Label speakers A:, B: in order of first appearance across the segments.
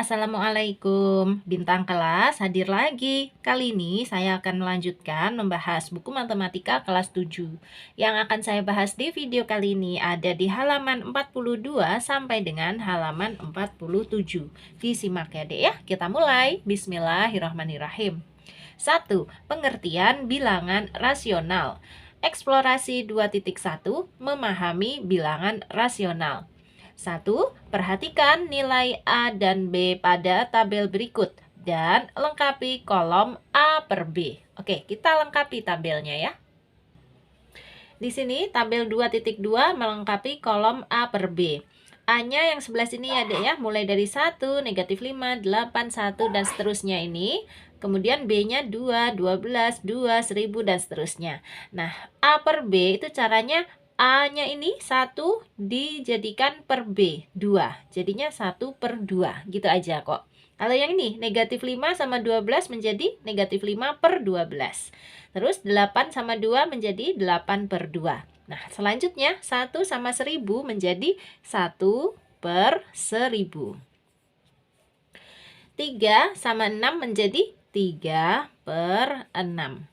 A: Assalamualaikum. Bintang kelas hadir lagi. Kali ini saya akan melanjutkan membahas buku matematika kelas 7. Yang akan saya bahas di video kali ini ada di halaman 42 sampai dengan halaman 47. Disimak ya Dek ya. Kita mulai. Bismillahirrahmanirrahim. 1. Pengertian bilangan rasional. Eksplorasi 2.1 memahami bilangan rasional. 1. Perhatikan nilai A dan B pada tabel berikut dan lengkapi kolom A per B. Oke, kita lengkapi tabelnya ya. Di sini tabel 2.2 melengkapi kolom A per B. A-nya yang sebelah sini ya Dek ya, mulai dari 1, negatif 5, 8, 1, dan seterusnya ini. Kemudian B-nya 2, 12, 2, 1000, dan seterusnya. Nah, A per B itu caranya A-nya ini 1 dijadikan per B, 2. Jadinya 1 per 2, gitu aja kok. Kalau yang ini, negatif 5 sama 12 menjadi negatif 5 per 12. Terus 8 sama 2 menjadi 8 per 2. Nah, selanjutnya 1 sama 1000 menjadi 1 per 1000. 3 sama 6 menjadi 3 per 6.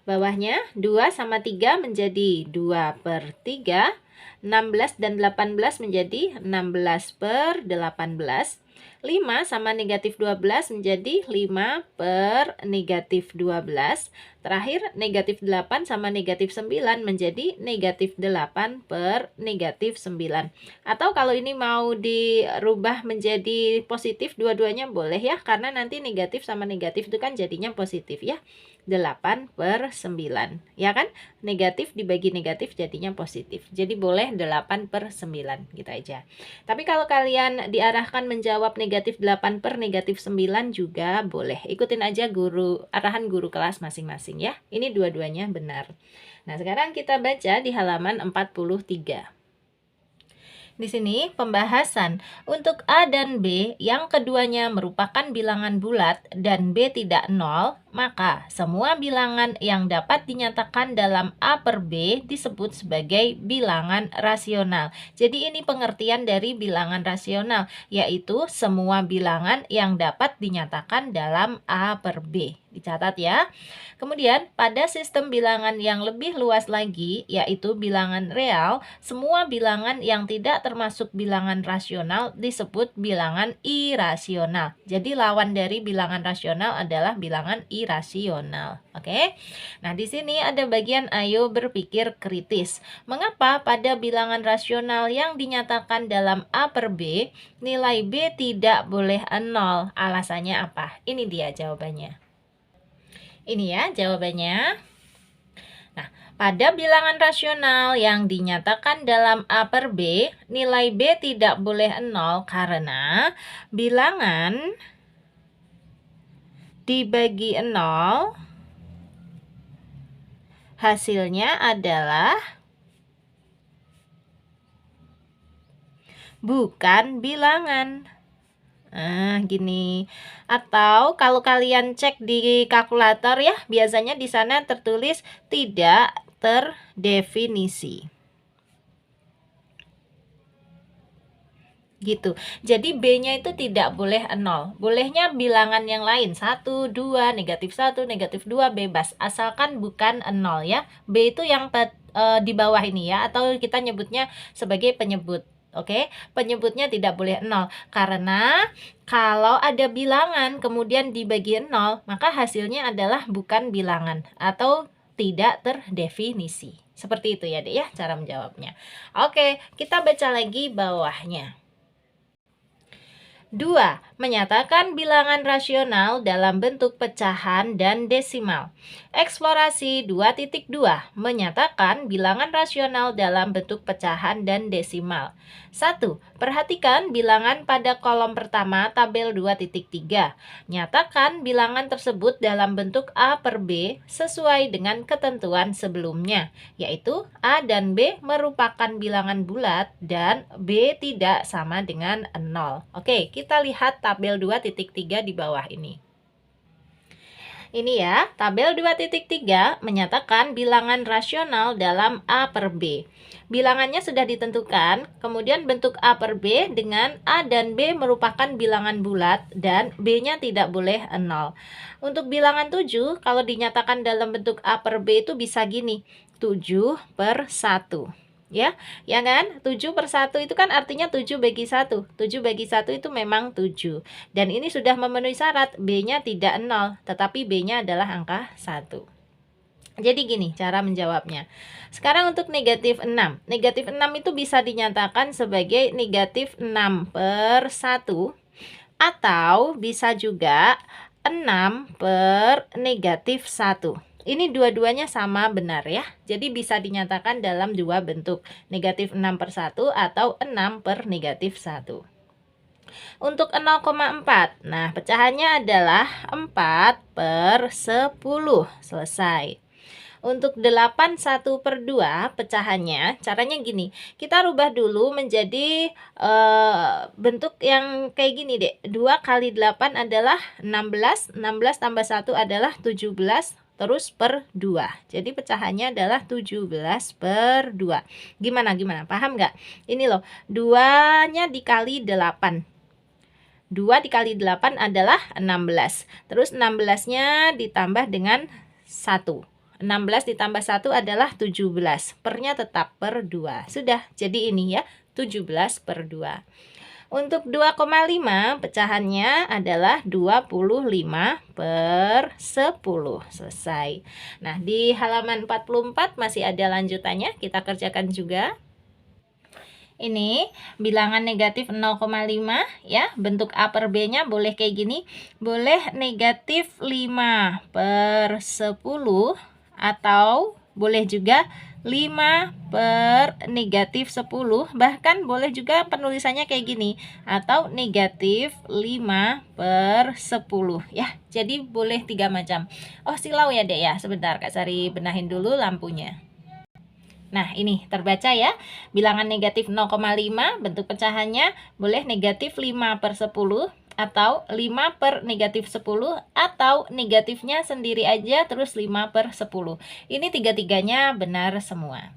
A: Bawahnya 2 sama 3 menjadi 2 per 3. 16 dan 18 menjadi 16 per 18. 5 sama negatif 12 menjadi 5 per negatif 12. Terakhir negatif 8 sama negatif 9 menjadi negatif 8 per negatif 9. Atau kalau ini mau dirubah menjadi positif dua-duanya boleh ya. Karena nanti negatif sama negatif itu kan jadinya positif ya. 8 per 9. Ya kan? Negatif dibagi negatif jadinya positif. Jadi boleh 8 per 9. Gitu aja. Tapi kalau kalian diarahkan menjawab negatif 8 per negatif 9 juga boleh. Ikutin aja arahan guru kelas masing-masing ya. Ini dua-duanya benar. Nah, sekarang kita baca di halaman 43. Di sini pembahasan untuk A dan B yang keduanya merupakan bilangan bulat dan B tidak nol, maka semua bilangan yang dapat dinyatakan dalam A per B disebut sebagai bilangan rasional. Jadi ini pengertian dari bilangan rasional, yaitu semua bilangan yang dapat dinyatakan dalam A per B. Dicatat ya. Kemudian pada sistem bilangan yang lebih luas lagi, yaitu bilangan real, semua bilangan yang tidak termasuk bilangan rasional disebut bilangan irasional. Jadi lawan dari bilangan rasional adalah bilangan irasional. Oke. Nah, di sini ada bagian ayo berpikir kritis. Mengapa pada bilangan rasional yang dinyatakan dalam A per B, nilai B tidak boleh 0? Alasannya apa? Ini dia jawabannya. Ini ya jawabannya. Nah, pada bilangan rasional yang dinyatakan dalam A per B, nilai B tidak boleh 0 karena bilangan dibagi 0 hasilnya adalah bukan bilangan. Gini. Atau kalau kalian cek di kalkulator ya, biasanya di sana tertulis tidak terdefinisi. Gitu. Jadi B-nya itu tidak boleh 0. Bolehnya bilangan yang lain, 1, 2, negatif 1, negatif 2, bebas. Asalkan bukan 0 ya. B itu yang di bawah ini ya, atau kita nyebutnya sebagai penyebut. Oke, penyebutnya tidak boleh 0 karena kalau ada bilangan kemudian dibagi 0, maka hasilnya adalah bukan bilangan atau tidak terdefinisi. Seperti itu ya Dek ya cara menjawabnya. Oke, kita baca lagi bawahnya. 2. Menyatakan bilangan rasional dalam bentuk pecahan dan desimal. Eksplorasi 2.2 menyatakan bilangan rasional dalam bentuk pecahan dan desimal. 1. Perhatikan bilangan pada kolom pertama tabel 2.3. Nyatakan bilangan tersebut dalam bentuk A per B sesuai dengan ketentuan sebelumnya, yaitu A dan B merupakan bilangan bulat dan B tidak sama dengan 0. Oke, kita lihat tabel 2.3 di bawah ini. Ini ya, tabel 2.3 menyatakan bilangan rasional dalam A per B. Bilangannya sudah ditentukan, kemudian bentuk A per B dengan A dan B merupakan bilangan bulat dan B-nya tidak boleh 0. Untuk bilangan 7, kalau dinyatakan dalam bentuk A per B itu bisa gini, 7/1. Ya kan? 7/1 itu kan artinya 7/1. 7/1 itu memang 7. Dan ini sudah memenuhi syarat, B-nya tidak 0, tetapi B-nya adalah angka 1. Jadi gini cara menjawabnya. Sekarang untuk negatif 6. Negatif 6 itu bisa dinyatakan sebagai negatif 6/1 atau bisa juga 6/-1. Ini dua-duanya sama benar ya. Jadi bisa dinyatakan dalam dua bentuk, negatif 6/1 atau 6/-1. Untuk 0,4, nah pecahannya adalah 4/10. Selesai. Untuk 81/2 pecahannya, caranya gini. Kita rubah dulu menjadi bentuk yang kayak gini deh. 2 kali 8 adalah 16. 16 tambah 1 adalah 17. Terus per 2. Jadi pecahannya adalah 17/2. Gimana? Paham nggak? Ini loh, 2-nya dikali 8. 2 dikali 8 adalah 16. Terus 16-nya ditambah dengan 1. 16 ditambah 1 adalah 17. Pernya tetap per 2. Sudah, jadi ini ya, 17/2. Untuk 2,5 pecahannya adalah 25/10. Selesai. Nah, di halaman 44 masih ada lanjutannya, kita kerjakan juga. Ini bilangan negatif 0,5 ya, bentuk A per B-nya boleh kayak gini, boleh negatif 5/10 atau boleh juga 5/-10, bahkan boleh juga penulisannya kayak gini, atau negatif 5/10 ya. Jadi boleh 3 macam. Oh silau ya dek ya, sebentar Kak Sari benahin dulu lampunya. Nah, ini terbaca ya. Bilangan negatif 0,5, bentuk pecahannya boleh negatif 5/10 atau 5/-10 atau negatifnya sendiri aja terus 5/10. Ini tiga-tiganya benar semua.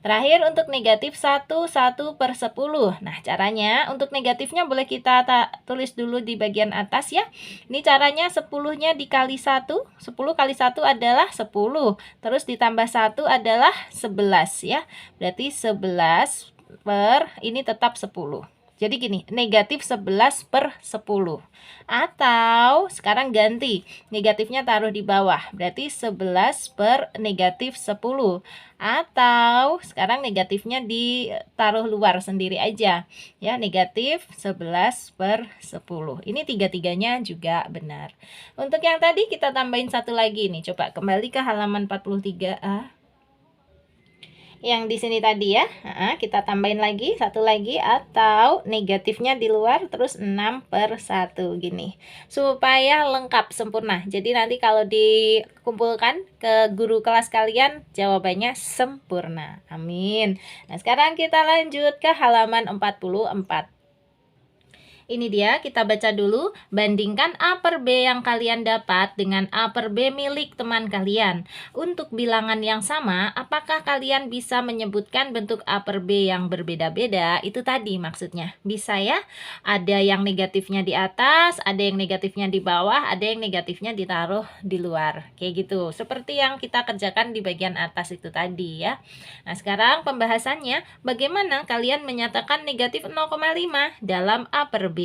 A: Terakhir untuk negatif 1/10. Nah, caranya untuk negatifnya boleh kita tulis dulu di bagian atas ya. Ini caranya 10-nya dikali 1. 10 kali 1 adalah 10. Terus ditambah 1 adalah 11 ya. Berarti 11 per ini tetap 10. Jadi gini, negatif 11/10. Atau sekarang ganti, negatifnya taruh di bawah. Berarti 11/-10. Atau sekarang negatifnya ditaruh luar sendiri aja. Ya, negatif 11/10. Ini tiga-tiganya juga benar. Untuk yang tadi kita tambahin satu lagi nih. Coba kembali ke halaman 43A. Yang di sini tadi ya, kita tambahin lagi satu lagi, atau negatifnya di luar terus 6/1 gini, supaya lengkap sempurna. Jadi nanti kalau dikumpulkan ke guru kelas kalian jawabannya sempurna. Amin. Nah, sekarang kita lanjut ke halaman 44. Ini dia, kita baca dulu. Bandingkan A per B yang kalian dapat dengan A per B milik teman kalian. Untuk bilangan yang sama, apakah kalian bisa menyebutkan bentuk A per B yang berbeda-beda? Itu tadi maksudnya. Bisa ya? Ada yang negatifnya di atas, ada yang negatifnya di bawah, ada yang negatifnya ditaruh di luar. Kayak gitu. Seperti yang kita kerjakan di bagian atas itu tadi ya. Nah, sekarang pembahasannya, bagaimana kalian menyatakan negatif 0,5 dalam A per B?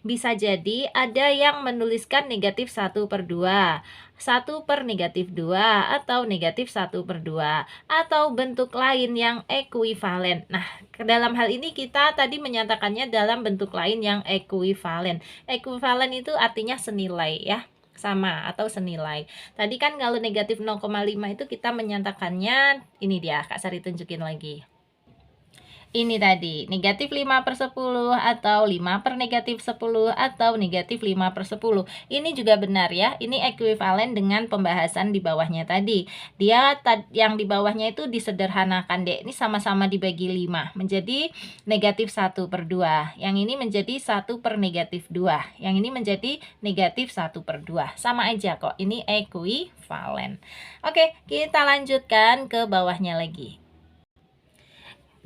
A: Bisa jadi ada yang menuliskan negatif 1/2, 1/-2, atau negatif 1/2, atau bentuk lain yang ekuivalen. Nah, ke dalam hal ini kita tadi menyatakannya dalam bentuk lain yang ekuivalen. Ekuivalen itu artinya senilai ya, sama atau senilai. Tadi kan kalau negatif 0,5 itu kita menyatakannya, ini dia Kak Sari tunjukin lagi. Ini tadi, negatif 5/10 atau 5/-10 atau negatif 5/10. Ini juga benar ya, ini ekuivalen dengan pembahasan di bawahnya tadi. Yang di bawahnya itu disederhanakan deh, ini sama-sama dibagi 5, menjadi negatif 1/2. Yang ini menjadi 1/-2. Yang ini menjadi negatif 1/2. Sama aja kok, ini ekuivalen. Oke, kita lanjutkan ke bawahnya lagi.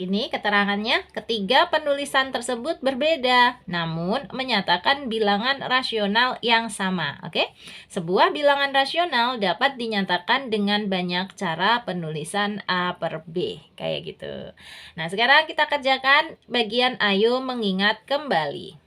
A: Ini keterangannya, ketiga penulisan tersebut berbeda, namun menyatakan bilangan rasional yang sama. Oke, sebuah bilangan rasional dapat dinyatakan dengan banyak cara penulisan A per B, kayak gitu. Nah, sekarang kita kerjakan bagian ayo mengingat kembali.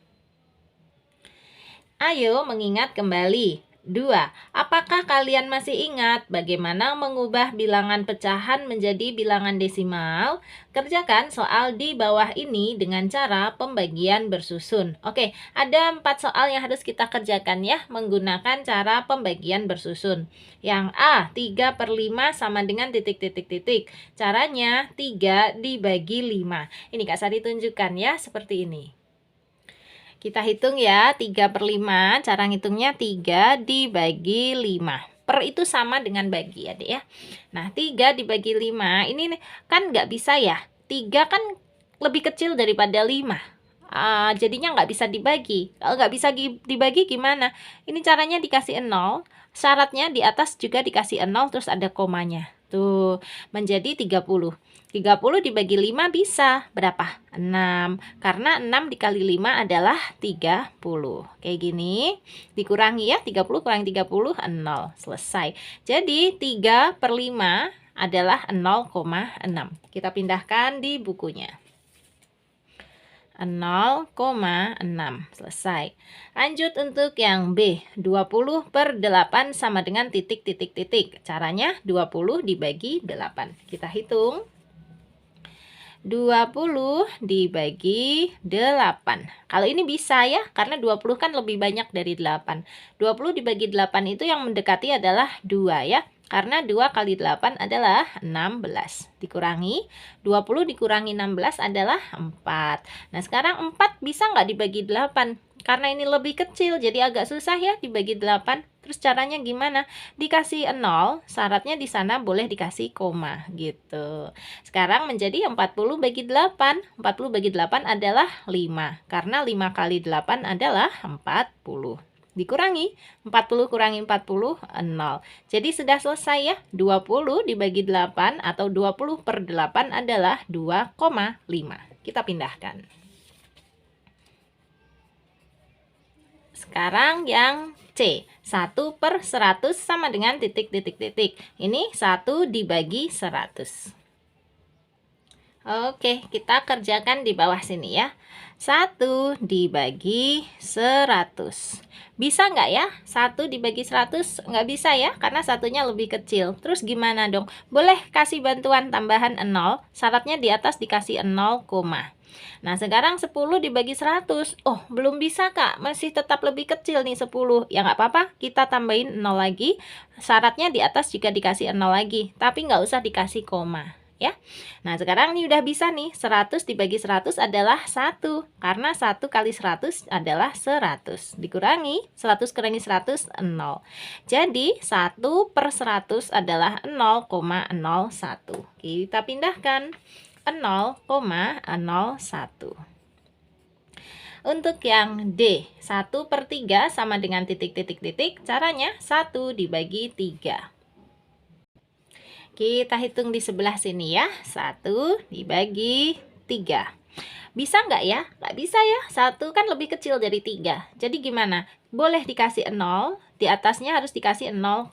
A: Ayo mengingat kembali. 2. Apakah kalian masih ingat bagaimana mengubah bilangan pecahan menjadi bilangan desimal? Kerjakan soal di bawah ini dengan cara pembagian bersusun. Oke, ada 4 soal yang harus kita kerjakan ya, menggunakan cara pembagian bersusun. Yang A, 3/5 sama dengan titik-titik-titik. Caranya 3 dibagi 5. Ini Kak Sari tunjukkan ya, seperti ini. Kita hitung ya, 3/5, cara ngitungnya 3 dibagi 5. Per itu sama dengan bagi adik ya. Nah, 3 dibagi 5, ini kan nggak bisa ya. 3 kan lebih kecil daripada 5. Jadinya nggak bisa dibagi. Kalau nggak bisa dibagi gimana? Ini caranya dikasih 0, syaratnya di atas juga dikasih 0, terus ada komanya. Tuh, menjadi 30. 30 dibagi 5 bisa berapa? 6. Karena 6 dikali 5 adalah 30. Kayak gini. Dikurangi ya, 30 kurangi 30, 0. Selesai. Jadi 3/5 adalah 0,6. Kita pindahkan di bukunya. 0,6. Selesai. Lanjut untuk yang B. 20/8 sama dengan titik-titik-titik. Caranya 20 dibagi 8. Kita hitung. 20 dibagi 8. Kalau ini bisa ya, karena 20 kan lebih banyak dari 8. 20 dibagi 8 itu yang mendekati adalah 2 ya. Karena 2 kali 8 adalah 16. Dikurangi, 20 dikurangi 16 adalah 4. Nah, sekarang 4 bisa nggak dibagi 8? Karena ini lebih kecil, jadi agak susah ya dibagi 8. Terus caranya gimana? Dikasih 0, syaratnya di sana boleh dikasih koma gitu. Sekarang menjadi 40 bagi 8. 40 bagi 8 adalah 5. Karena 5 kali 8 adalah 40. Dikurangi, 40 kurangi 40, 0. Jadi sudah selesai ya. 20 dibagi 8 atau 20/8 adalah 2,5. Kita pindahkan. Sekarang yang C, 1/100 sama dengan titik-titik-titik. Ini 1 dibagi 100. Oke, kita kerjakan di bawah sini ya. 1 dibagi 100. Bisa nggak ya? 1 dibagi 100? Nggak bisa ya, karena satunya lebih kecil. Terus gimana dong? Boleh kasih bantuan tambahan 0, syaratnya di atas dikasih 0, Nah, sekarang 10 dibagi 100. Oh, belum bisa, Kak. Masih tetap lebih kecil nih 10. Ya nggak apa-apa, kita tambahin 0 lagi. Syaratnya di atas juga dikasih 0 lagi. Tapi nggak usah dikasih koma. Ya. Nah, sekarang ini udah bisa nih. 100 dibagi 100 adalah 1. Karena 1 kali 100 adalah 100. Dikurangi, 100 kurangi 100, 0. Jadi, 1/100 adalah 0,01. Kita pindahkan. 0,01. Untuk yang D, 1/3 sama dengan titik-titik-titik, caranya 1 dibagi 3. Kita hitung di sebelah sini ya, 1 dibagi 3. Bisa nggak ya? Nggak bisa ya, 1 kan lebih kecil dari 3. Jadi gimana? Boleh dikasih 0, di atasnya harus dikasih 0,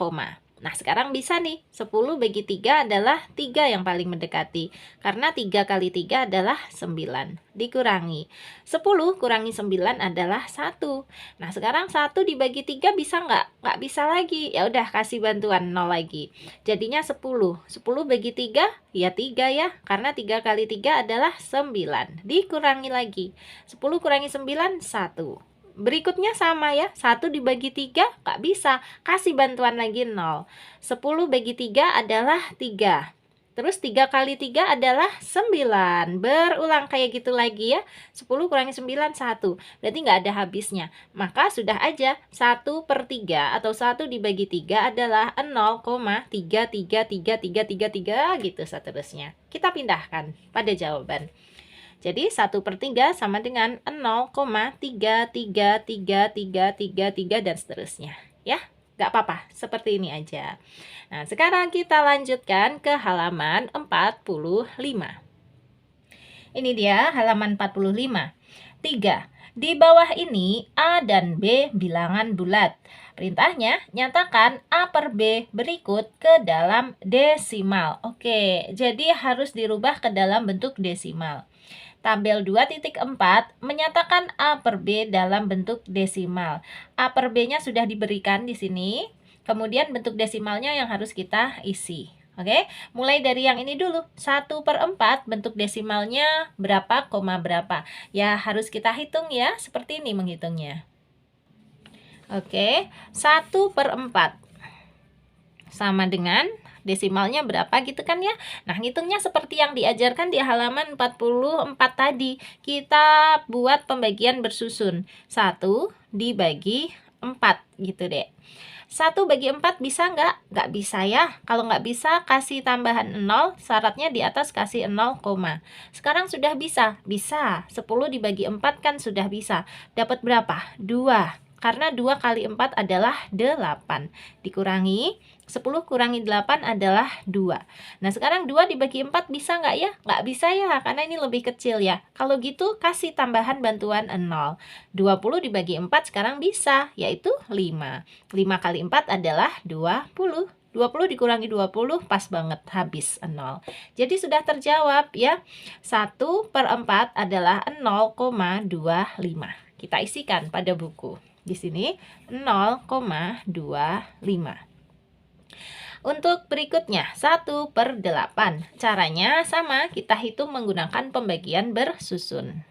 A: Nah, sekarang bisa nih, 10 bagi 3 adalah 3 yang paling mendekati. Karena 3 kali 3 adalah 9. Dikurangi. 10 kurangi 9 adalah 1. Nah, sekarang 1 dibagi 3 bisa nggak? Nggak bisa lagi. Ya udah, kasih bantuan 0 lagi. Jadinya 10. 10 bagi 3, ya 3 ya. Karena 3 kali 3 adalah 9. Dikurangi lagi. 10 kurangi 9, 1. Berikutnya sama ya, 1 dibagi 3 nggak bisa, kasih bantuan lagi 0. 10 bagi 3 adalah 3. Terus 3 kali 3 adalah 9. Berulang kayak gitu lagi ya. 10 kurangi 9, 1. Berarti nggak ada habisnya. Maka sudah aja 1/3 atau 1 dibagi 3 adalah 0,33333 gitu seterusnya. Kita pindahkan pada jawaban. Jadi 1/3 sama dengan 0,33333 dan seterusnya. Ya, nggak apa-apa, seperti ini aja. Nah, sekarang kita lanjutkan ke halaman 45. Ini dia halaman 45. 3. Di bawah ini A dan B bilangan bulat. Perintahnya, nyatakan A per B berikut ke dalam desimal. Oke, jadi harus dirubah ke dalam bentuk desimal. Tabel 2.4 menyatakan A per B dalam bentuk desimal. A per B-nya sudah diberikan di sini. Kemudian bentuk desimalnya yang harus kita isi. Oke, mulai dari yang ini dulu. 1/4 bentuk desimalnya berapa, koma berapa. Ya, harus kita hitung ya. Seperti ini menghitungnya. Oke, 1/4 sama dengan desimalnya berapa gitu kan ya. Nah, ngitungnya seperti yang diajarkan di halaman 44 tadi. Kita buat pembagian bersusun. 1 dibagi 4 gitu deh. 1 bagi 4 bisa nggak? Nggak bisa ya. Kalau nggak bisa, kasih tambahan 0. Syaratnya di atas kasih 0, sekarang sudah bisa. Bisa. 10 dibagi 4 kan sudah bisa. Dapat berapa? 2. Karena 2 kali 4 adalah 8. Dikurangi 10 kurangi 8 adalah 2. Nah, sekarang 2 dibagi 4 bisa nggak ya? Nggak bisa ya, karena ini lebih kecil ya. Kalau gitu, kasih tambahan bantuan 0. 20 dibagi 4 sekarang bisa, yaitu 5. 5 kali 4 adalah 20. 20 dikurangi 20 pas banget, habis 0. Jadi sudah terjawab ya. 1/4 adalah 0,25. Kita isikan pada buku. Di sini 0,25. Untuk berikutnya 1/8. Caranya sama, kita hitung menggunakan pembagian bersusun.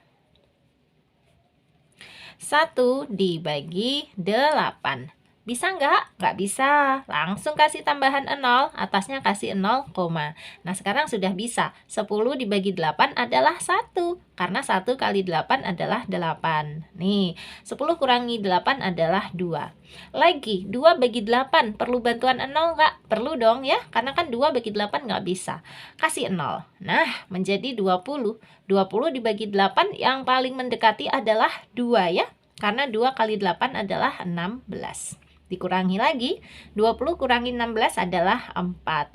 A: 1 dibagi 8. Bisa nggak? Nggak bisa. Langsung kasih tambahan 0, atasnya kasih 0, Nah, sekarang sudah bisa. 10 dibagi 8 adalah 1. Karena 1 kali 8 adalah 8. Nih, 10 kurangi 8 adalah 2. Lagi, 2 bagi 8. Perlu bantuan 0 nggak? Perlu dong ya. Karena kan 2 bagi 8 nggak bisa. Kasih 0. Nah, menjadi 20. 20 dibagi 8 yang paling mendekati adalah 2 ya. Karena 2 kali 8 adalah 16. Dikurangi lagi, 20 kurangi 16 adalah 4.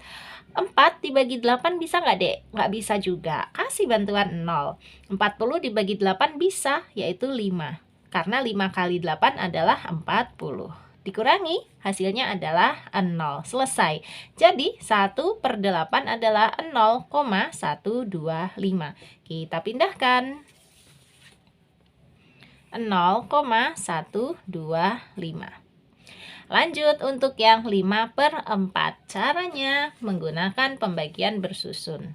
A: 4 dibagi 8 bisa nggak, Dek? Nggak bisa juga. Kasih bantuan 0. 40 dibagi 8 bisa, yaitu 5. Karena 5 kali 8 adalah 40. Dikurangi, hasilnya adalah 0. Selesai. Jadi, 1/8 adalah 0,125. Kita pindahkan. 0,125. Lanjut untuk yang 5/4. Caranya menggunakan pembagian bersusun.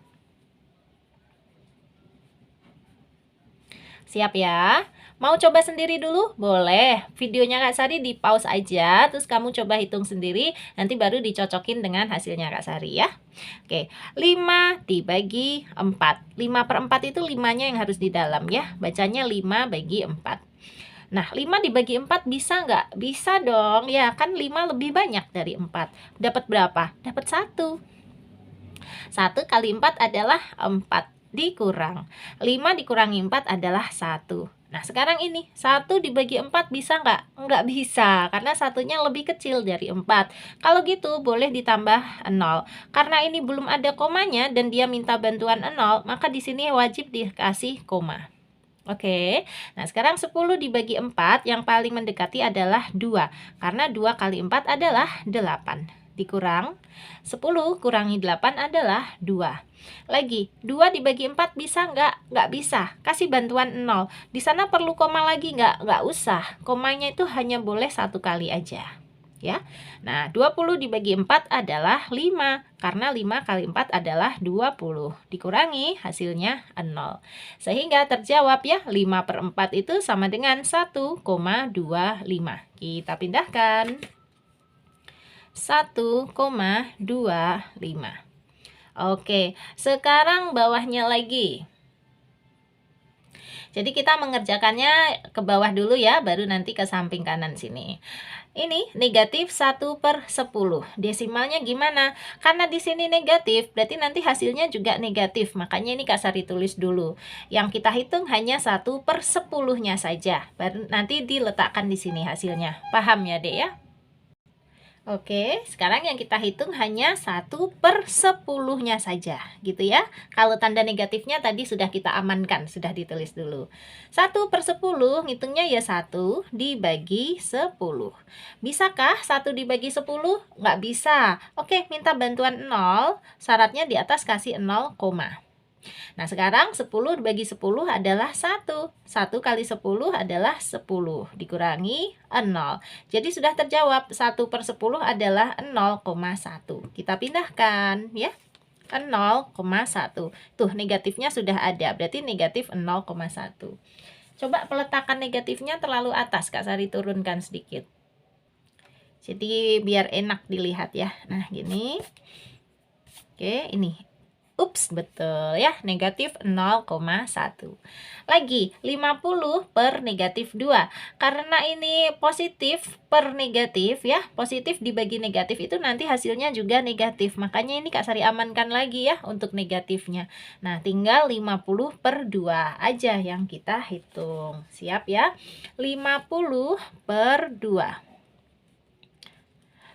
A: Siap ya? Mau coba sendiri dulu? Boleh. Videonya Kak Sari di pause aja, terus kamu coba hitung sendiri, nanti baru dicocokin dengan hasilnya Kak Sari ya. Oke, 5 dibagi 4. 5/4 itu 5-nya yang harus di dalam ya. Bacanya 5 bagi 4. Nah, 5 dibagi 4 bisa nggak? Bisa dong. Ya, kan 5 lebih banyak dari 4. Dapat berapa? Dapat 1. 1 kali 4 adalah 4. Dikurang. 5 dikurangi 4 adalah 1. Nah, sekarang ini 1 dibagi 4 bisa nggak? Nggak bisa, karena satunya lebih kecil dari 4. Kalau gitu, boleh ditambah 0. Karena ini belum ada komanya dan dia minta bantuan 0, maka di sini wajib dikasih koma. Oke, nah sekarang 10 dibagi 4 yang paling mendekati adalah 2. Karena 2 kali 4 adalah 8. Dikurang, 10 kurangi 8 adalah 2. Lagi, 2 dibagi 4 bisa nggak? Nggak bisa, kasih bantuan 0. Di sana perlu koma lagi nggak? Nggak usah, komanya itu hanya boleh 1 kali aja. Ya. Nah, 20 dibagi 4 adalah 5. Karena 5 kali 4 adalah 20. Dikurangi, hasilnya 0. Sehingga terjawab ya, 5/4 itu sama dengan 1,25. Kita pindahkan. 1,25. Oke, sekarang bawahnya lagi. Jadi kita mengerjakannya ke bawah dulu ya, baru nanti ke samping kanan sini. Ini negatif 1/10. Desimalnya gimana? Karena di sini negatif, berarti nanti hasilnya juga negatif. Makanya ini Kak Sari tulis dulu. Yang kita hitung hanya 1/10-nya saja. Baru nanti diletakkan di sini hasilnya. Paham ya, Dek ya? Oke, sekarang yang kita hitung hanya 1/10-nya saja, gitu ya. Kalau tanda negatifnya tadi sudah kita amankan, sudah ditulis dulu. 1/10, ngitungnya ya 1 dibagi 10. Bisakah 1 dibagi 10? Nggak bisa. Oke, minta bantuan 0, syaratnya di atas kasih 0, Nah, sekarang 10 dibagi 10 adalah 1. 1 kali 10 adalah 10. Dikurangi 0. Jadi sudah terjawab, 1/10 adalah 0,1. Kita pindahkan ya. 0,1. Tuh, negatifnya sudah ada. Berarti negatif 0,1. Coba peletakan negatifnya terlalu atas. Kak Sari turunkan sedikit. Jadi biar enak dilihat ya. Nah, gini. Oke, ini. Ups, betul ya, negatif 0,1. Lagi, 50 per negatif 2. Karena ini positif per negatif ya, positif dibagi negatif itu nanti hasilnya juga negatif. Makanya ini Kak Sari amankan lagi ya untuk negatifnya. Nah, tinggal 50 per 2 aja yang kita hitung. Siap ya? 50 per 2.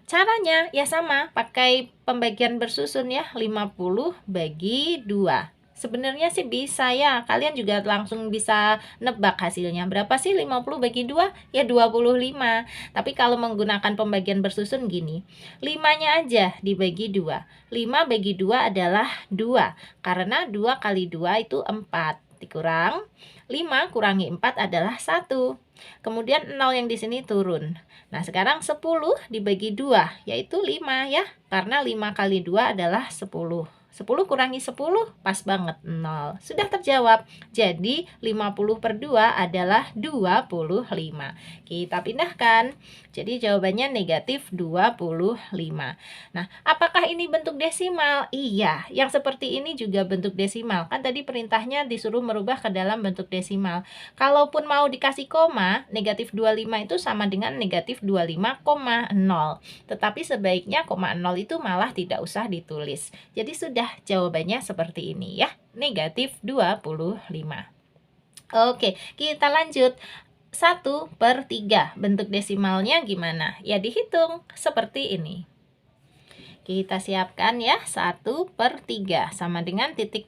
A: Caranya ya sama, pakai pembagian bersusun ya, 50 bagi 2. Sebenarnya sih bisa ya, kalian juga langsung bisa nebak hasilnya. Berapa sih 50 bagi 2? Ya 25. Tapi kalau menggunakan pembagian bersusun gini, 5-nya aja dibagi 2. 5 bagi 2 adalah 2, karena 2 kali 2 itu 4. Dikurang 5 kurangi 4 adalah 1. Kemudian 0 yang di sini turun. Nah, sekarang 10 dibagi 2, yaitu 5 ya. Karena 5 kali 2 adalah 10. 10 kurangi 10, pas banget, 0. Sudah terjawab. Jadi, 50 per 2 adalah 25. Kita pindahkan. Jadi, jawabannya negatif 25. Nah, apakah ini bentuk desimal? Iya, yang seperti ini juga bentuk desimal. Kan tadi perintahnya disuruh merubah ke dalam bentuk desimal. Kalaupun mau dikasih koma, negatif 25 itu sama dengan negatif 25,0. Tetapi sebaiknya koma 0 itu malah tidak usah ditulis. Jadi sudah jawabannya seperti ini ya, negatif 25. Oke, kita lanjut. 1/3. Bentuk desimalnya gimana? Ya dihitung seperti ini. Kita siapkan ya, 1/3 sama dengan titik.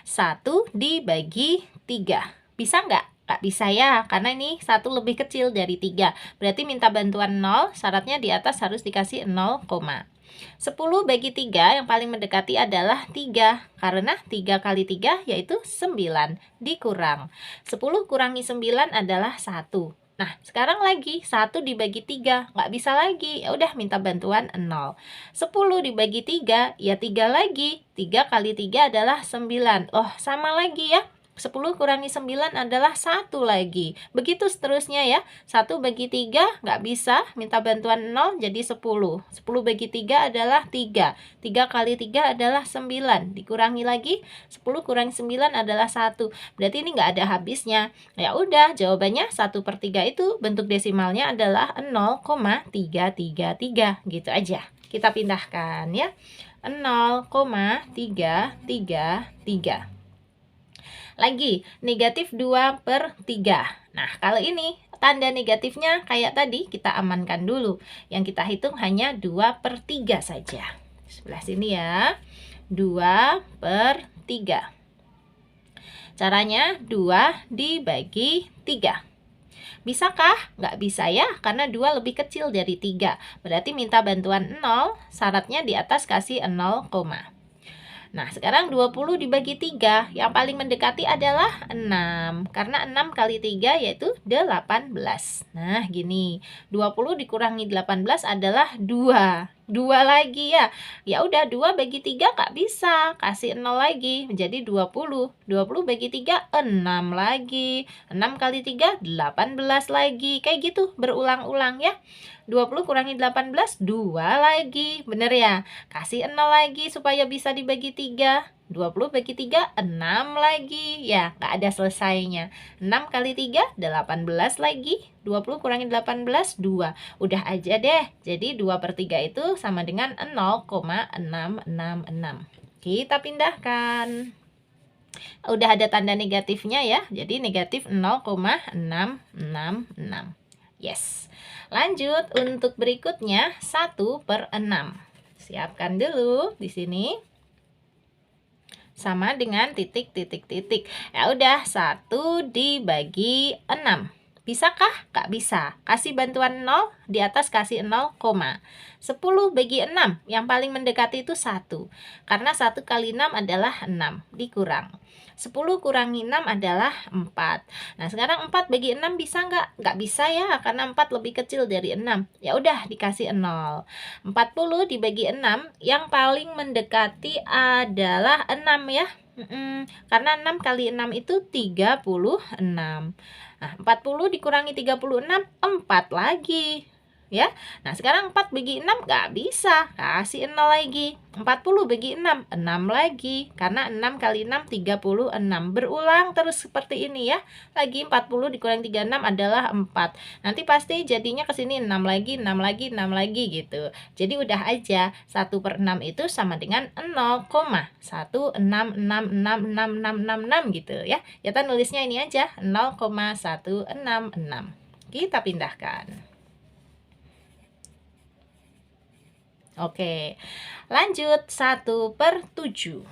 A: 1 dibagi 3. Bisa nggak? Nggak bisa ya, karena ini 1 lebih kecil dari 3. Berarti minta bantuan 0, syaratnya di atas harus dikasih 0, 10 bagi 3 yang paling mendekati adalah 3. Karena 3 kali 3 yaitu 9. Dikurang. 10 kurangi 9 adalah 1. Nah, sekarang lagi 1 dibagi 3, nggak bisa lagi. Ya udah minta bantuan 0. 10 dibagi 3, ya 3 lagi. 3 kali 3 adalah 9. Oh, sama lagi ya. 10 kurangi 9 adalah 1 lagi. Begitu seterusnya ya. 1 bagi 3 nggak bisa, minta bantuan 0 jadi 10. 10 bagi 3 adalah 3. 3 kali 3 adalah 9. Dikurangi lagi, 10 kurangi 9 adalah 1. Berarti ini nggak ada habisnya. Ya udah, jawabannya 1/3 itu bentuk desimalnya adalah 0,333. Gitu aja. Kita pindahkan ya. 0,333. Lagi, negatif 2/3. Nah, kalau ini tanda negatifnya kayak tadi, kita amankan dulu. Yang kita hitung hanya 2/3 saja. Sebelah sini ya. 2/3. Caranya 2 dibagi 3. Bisakah? Nggak bisa ya, karena 2 lebih kecil dari 3. Berarti minta bantuan 0, syaratnya di atas kasih 0, Nah, sekarang 20 dibagi 3, yang paling mendekati adalah 6. Karena 6 kali 3 yaitu 18. Nah, gini, 20 dikurangi 18 adalah 2. 2 lagi ya. Ya udah 2 bagi 3 nggak bisa, kasih 0 lagi menjadi 20. 20 bagi 3 6 lagi. 6 kali 3 18 lagi. Kayak gitu berulang-ulang ya. 20 kurangi 18 2 lagi. Bener ya? Kasih 0 lagi supaya bisa dibagi 3. 20 bagi 3 6 lagi. Ya, nggak ada selesainya. 6 kali 3 18 lagi. 20 kurangi 18 2. Udah aja deh. Jadi 2/3 itu sama dengan 0,666. Kita pindahkan. Udah ada tanda negatifnya ya. Jadi negatif 0,666. Yes. Lanjut untuk berikutnya 1/6. Siapkan dulu di sini. Sama dengan titik. Ya udah 1 dibagi 6. Bisakah? Nggak bisa. Kasih bantuan 0, di atas kasih 0, 10 bagi 6. Yang paling mendekati itu 1. Karena 1 kali 6 adalah 6. Dikurang. 10 kurangi 6 adalah 4. Nah, sekarang 4 bagi 6 bisa nggak? Nggak bisa ya, karena 4 lebih kecil dari 6. Ya udah, dikasih 0. 40 dibagi 6, yang paling mendekati adalah 6 ya. Karena 6 kali 6 itu 36. Nah, 40 dikurangi 36, 4 lagi. Ya. Nah, sekarang 4 bagi 6 nggak bisa. Kasih 0 lagi. 40 bagi 6, 6 lagi. Karena 6 kali 6, 36. Berulang terus seperti ini ya. Lagi 40 dikurangi 36 adalah 4. Nanti pasti jadinya ke sini 6 lagi, 6 lagi, 6 lagi gitu. Jadi udah aja. 1/6 itu sama dengan 0,1666666 gitu ya. Kita nulisnya ini aja, 0,166. Kita pindahkan. Oke, lanjut 1/7.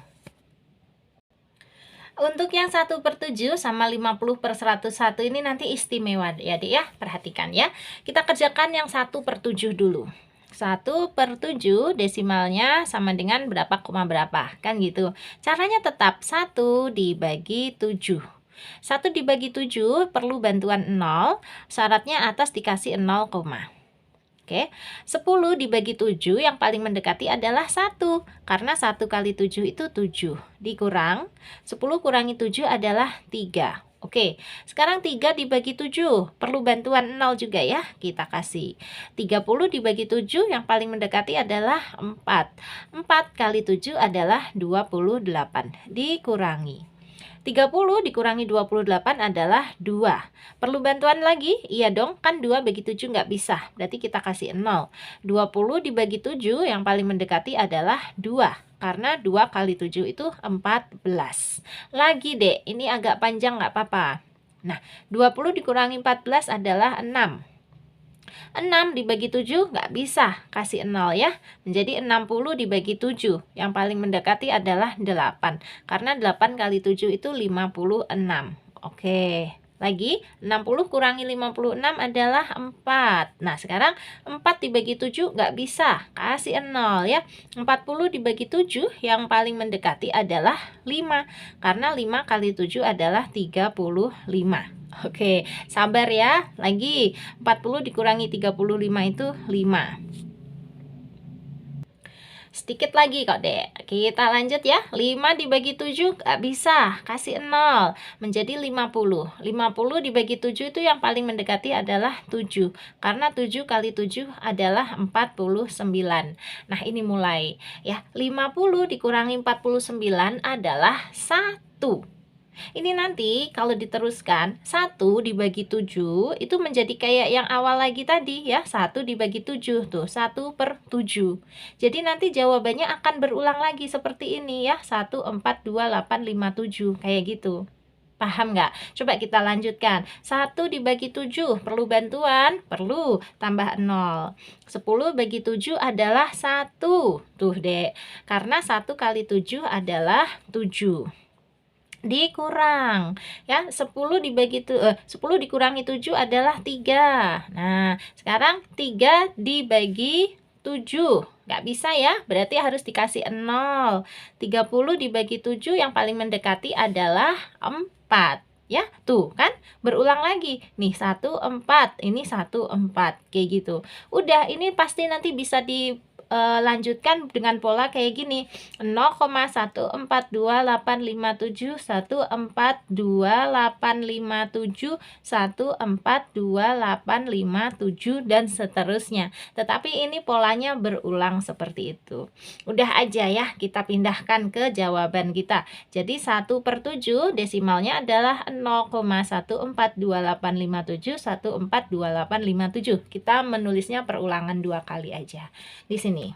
A: Untuk yang 1/7 sama 50/101 ini nanti istimewa ya Dek ya, perhatikan ya. Kita kerjakan yang 1/7 dulu. 1/7 desimalnya sama dengan berapa koma berapa, kan gitu. Caranya tetap 1 dibagi 7. 1 dibagi 7 perlu bantuan 0, syaratnya atas dikasih 0, Oke, 10 dibagi 7 yang paling mendekati adalah 1. Karena 1 kali 7 itu 7. Dikurang, 10 kurangi 7 adalah 3. Oke, sekarang 3 dibagi 7. Perlu bantuan 0 juga ya, kita kasih. 30 dibagi 7 yang paling mendekati adalah 4. 4 kali 7 adalah 28. Dikurangi. 30 dikurangi 28 adalah 2. Perlu bantuan lagi? Iya dong, kan 2 bagi 7 nggak bisa. Berarti kita kasih 0. 20 dibagi 7 yang paling mendekati adalah 2. Karena 2 kali 7 itu 14. Lagi deh, ini agak panjang nggak apa-apa. Nah, 20 dikurangi 14 adalah 6. 6 dibagi 7 nggak bisa, kasih 0 ya. Menjadi 60 dibagi 7. Yang paling mendekati adalah 8. Karena 8 kali 7 itu 56. Oke. Lagi, 60 kurangi 56 adalah 4. Nah, sekarang 4 dibagi 7 nggak bisa. Kasih 0 ya. 40 dibagi 7 yang paling mendekati adalah 5. Karena 5 kali 7 adalah 35. Oke, sabar ya. Lagi, 40 dikurangi 35 itu 5. Sedikit lagi kok Dek. Kita lanjut ya. 5 dibagi 7 nggak bisa. Kasih 0. Menjadi 50. 50 dibagi 7 itu yang paling mendekati adalah 7. Karena 7 kali 7 adalah 49. Nah, ini mulai ya. 50 dikurangi 49 adalah 1. Ini nanti kalau diteruskan 1 dibagi 7 itu menjadi kayak yang awal lagi tadi ya, 1 dibagi 7 tuh, 1/7. Jadi nanti jawabannya akan berulang lagi seperti ini ya, 1, 4, 2, 8, 5, 7 kayak gitu. Paham nggak? Coba kita lanjutkan. 1 dibagi 7 perlu bantuan? Perlu. Tambah 0. 10 bagi 7 adalah 1. Tuh Dek, karena 1 kali 7 adalah 7. Dikurang ya, 10 dikurangi 7 adalah 3. Nah, sekarang 3 dibagi 7 nggak bisa ya, berarti harus dikasih 0. 30 dibagi 7 yang paling mendekati adalah 4 ya, tuh kan berulang lagi nih, 1, 4, ini 1, 4 kayak gitu. Udah, ini pasti nanti bisa di lanjutkan dengan pola kayak gini. 0,1428571, 1428571, 1428557 dan seterusnya. Tetapi ini polanya berulang seperti itu. Udah aja ya, kita pindahkan ke jawaban kita. Jadi 1/7 desimalnya adalah 0,1428571, 1428557. Kita menulisnya perulangan 2 kali aja di sini.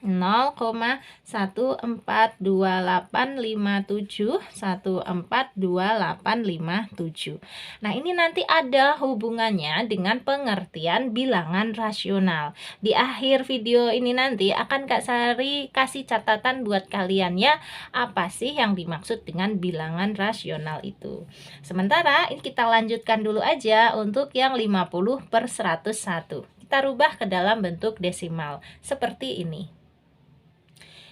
A: 0,1428571, 1428557. Nah, ini nanti ada hubungannya dengan pengertian bilangan rasional. Di akhir video ini nanti akan Kak Sari kasih catatan buat kalian ya, apa sih yang dimaksud dengan bilangan rasional itu. Sementara ini kita lanjutkan dulu aja untuk yang 50/101. Kita rubah ke dalam bentuk desimal seperti ini.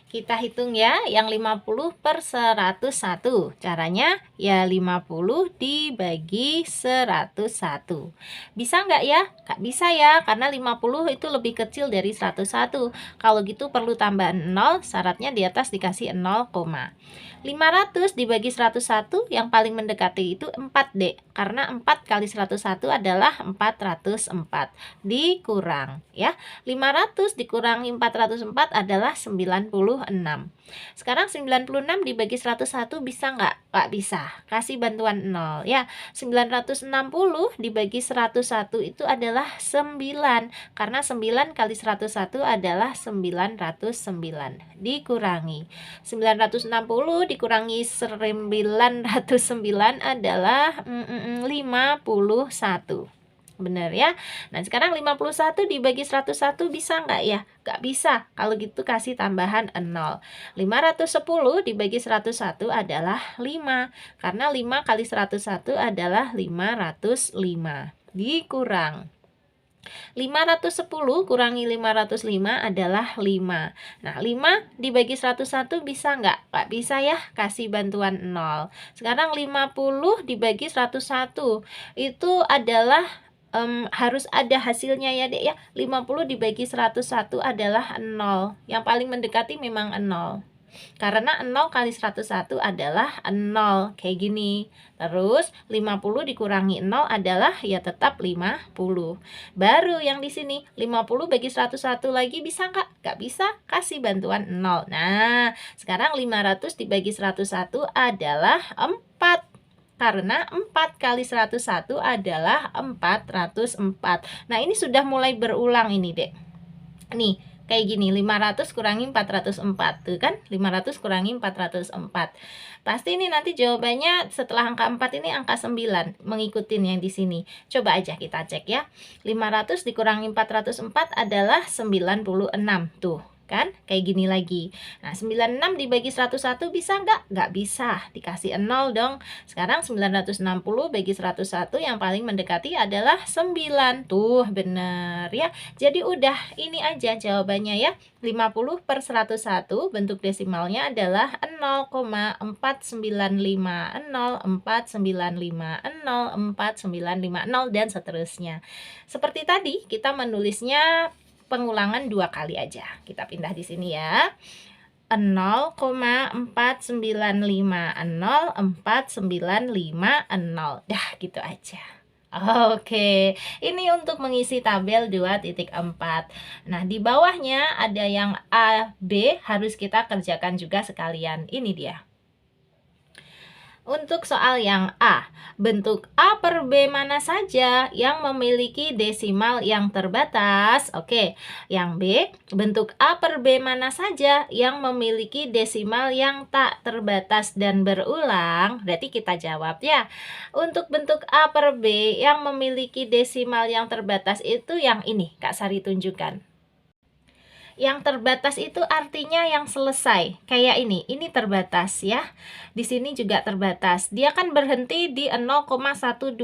A: Kita hitung ya, yang 50/101. Caranya ya 50 dibagi 101. Bisa nggak ya? Nggak bisa ya, karena 50 itu lebih kecil dari 101. Kalau gitu perlu tambahan 0, syaratnya di atas dikasih 0, 500 dibagi 101 yang paling mendekati itu 4 dek, karena 4 kali 101 adalah 404. Dikurang ya, 500 dikurangi 404 adalah 96. Sekarang 96 dibagi 101 bisa nggak? Nggak bisa, kasih bantuan 0 ya. 960 dibagi 101 itu adalah 9, karena 9 kali 101 adalah 909. Dikurangi 960 dikurangi 909 adalah 51. Bener ya. Nah, sekarang 51 dibagi 101 bisa nggak ya? Nggak bisa. Kalau gitu kasih tambahan 0. 510 dibagi 101 adalah 5. Karena 5 kali 101 adalah 505. Dikurang 510 kurangi 505 adalah 5. Nah, 5 dibagi 101 bisa nggak? Nggak bisa ya, kasih bantuan 0. Sekarang 50 dibagi 101 itu adalah harus ada hasilnya ya dek ya. 50 dibagi 101 adalah 0. Yang paling mendekati memang 0. Karena 0 kali 101 adalah 0. Kayak gini. Terus 50 dikurangi 0 adalah ya tetap 50. Baru yang di sini 50 bagi 101 lagi bisa nggak? Nggak bisa, kasih bantuan 0. Nah, sekarang 500 dibagi 101 adalah 4. Karena 4 kali 101 adalah 404. Nah, ini sudah mulai berulang ini, Dek. Nih, kayak gini, 500 kurangi 404. Tuh kan, 500 kurangi 404. Pasti ini nanti jawabannya setelah angka 4 ini angka 9, mengikuti yang di sini. Coba aja kita cek ya. 500 dikurangi 404 adalah 96. Tuh. Kan kayak gini lagi. Nah, 96 dibagi 101 bisa nggak? Nggak bisa, dikasih 0 dong. Sekarang 960 bagi 101 yang paling mendekati adalah 9. Tuh bener ya. Jadi udah ini aja jawabannya ya. 50/101 bentuk desimalnya adalah 0,4950, 0,495, 0,4950 dan seterusnya. Seperti tadi kita menulisnya pengulangan 2 kali aja. Kita pindah di sini ya. 0,495, 0,495, dah gitu aja. Oke, ini untuk mengisi tabel 2.4. Nah, di bawahnya ada yang A, B, harus kita kerjakan juga sekalian. Ini dia. Untuk soal yang A, bentuk A per B mana saja yang memiliki desimal yang terbatas? Oke, yang B, bentuk A per B mana saja yang memiliki desimal yang tak terbatas dan berulang? Berarti kita jawab ya. Untuk bentuk A per B yang memiliki desimal yang terbatas itu yang ini, Kak Sari tunjukkan. Yang terbatas itu artinya yang selesai. Kayak ini terbatas ya. Di sini juga terbatas. Dia kan berhenti di 0,125.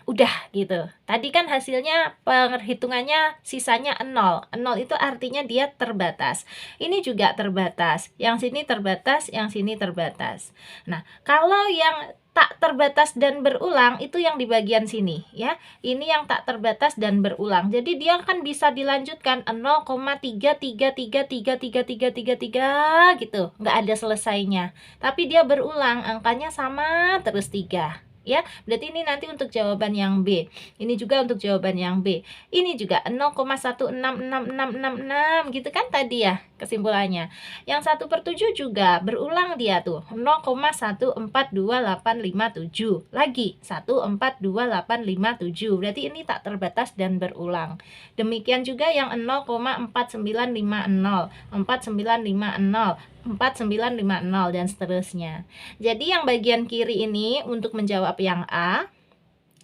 A: Udah gitu. Tadi kan hasilnya perhitungannya sisanya 0. 0 itu artinya dia terbatas. Ini juga terbatas. Yang sini terbatas, yang sini terbatas. Nah, kalau yang tak terbatas dan berulang itu yang di bagian sini ya. Ini yang tak terbatas dan berulang. Jadi dia kan bisa dilanjutkan 0,333333333 gitu. Nggak ada selesainya. Tapi dia berulang, angkanya sama terus 3. Ya, berarti ini nanti untuk jawaban yang B. Ini juga untuk jawaban yang B. Ini juga 0,166666 gitu kan tadi ya kesimpulannya. Yang 1/7 juga berulang dia tuh 0,142857 lagi 142857. Berarti ini tak terbatas dan berulang. Demikian juga yang 0,4950 4950 4950 dan seterusnya. Jadi yang bagian kiri ini untuk menjawab yang A